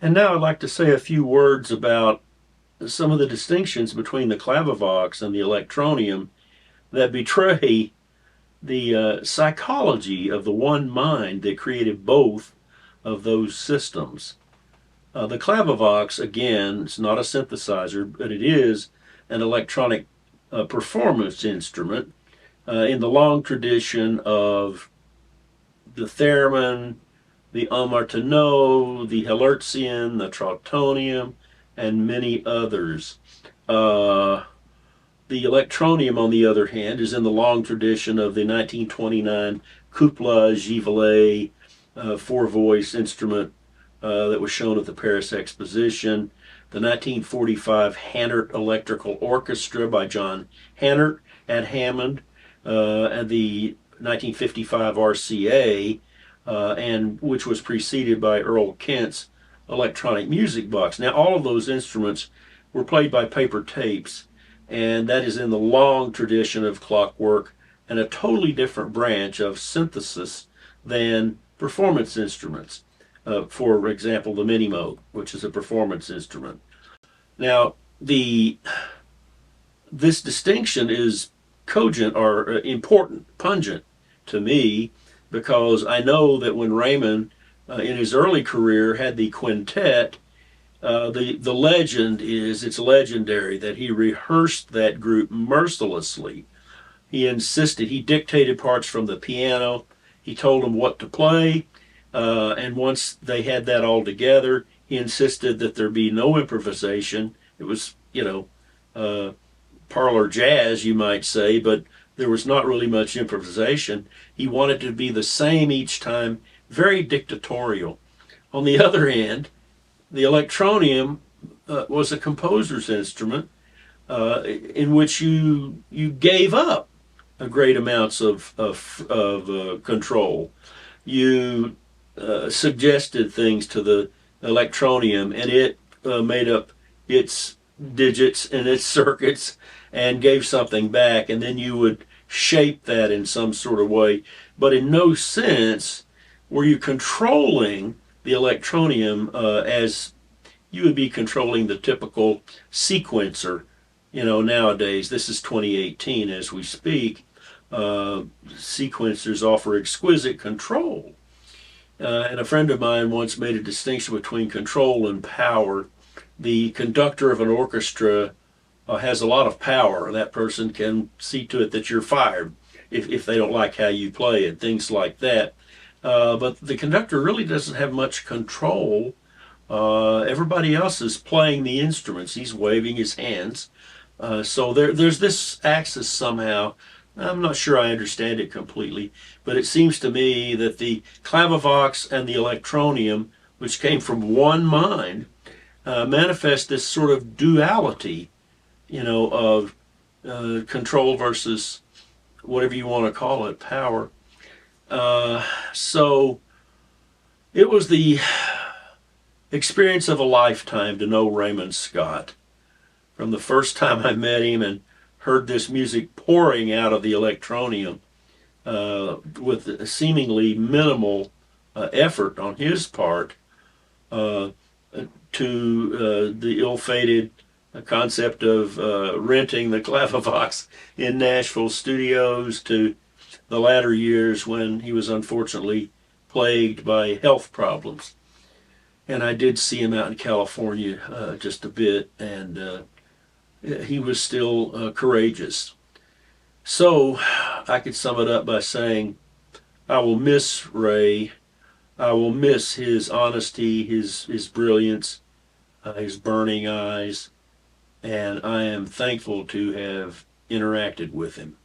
And now I'd like to say a few words about some of the distinctions between the Clavivox and the Electronium that betray the psychology of the one mind that created both of those systems. The Clavivox, again, it's not a synthesizer, but it is an electronic performance instrument in the long tradition of the theremin, the Martineau, the Hertzian, the Trautonium, and many others. Uh, the Electronium, on the other hand, is in the long tradition of the 1929 Couplage Givelet four-voice instrument that was shown at the Paris Exposition, the 1945 Hannert Electrical Orchestra by John Hannert at Hammond, and the 1955 RCA, and which was preceded by Earl Kent's electronic music box. Now, all of those instruments were played by paper tapes, and that is in the long tradition of clockwork and a totally different branch of synthesis than performance instruments. For example, the Minimo, which is a performance instrument. Now, this distinction is cogent or important, pungent to me, because I know that when Raymond, in his early career, had the quintet, the legend is, it's legendary that he rehearsed that group mercilessly. He insisted, he dictated parts from the piano, he told them what to play, and once they had that all together, he insisted that there be no improvisation. It was, parlor jazz, you might say, but there was not really much improvisation. He wanted to be the same each time, very dictatorial. On the other hand, the Electronium was a composer's instrument in which you gave up a great amounts of control. You suggested things to the Electronium, and it made up its digits and its circuits and gave something back, and then you would shape that in some sort of way. But in no sense were you controlling the Electronium as you would be controlling the typical sequencer. Nowadays, this is 2018 as we speak, sequencers offer exquisite control. And a friend of mine once made a distinction between control and power. The conductor of an orchestra has a lot of power. That person can see to it that you're fired if they don't like how you play it, things like that. But the conductor really doesn't have much control. Everybody else is playing the instruments. He's waving his hands. So there's this axis somehow. I'm not sure I understand it completely, but it seems to me that the Clavivox and the Electronium, which came from one mind, manifest this sort of duality, of control versus whatever you want to call it, power. So it was the experience of a lifetime to know Raymond Scott. From the first time I met him and heard this music pouring out of the Electronium with seemingly minimal effort on his part, to the ill-fated concept of renting the Clavivox in Nashville studios, to the latter years when he was unfortunately plagued by health problems. And I did see him out in California just a bit, and he was still courageous. So I could sum it up by saying, I will miss Ray. I will miss his honesty, his brilliance, his burning eyes, and I am thankful to have interacted with him.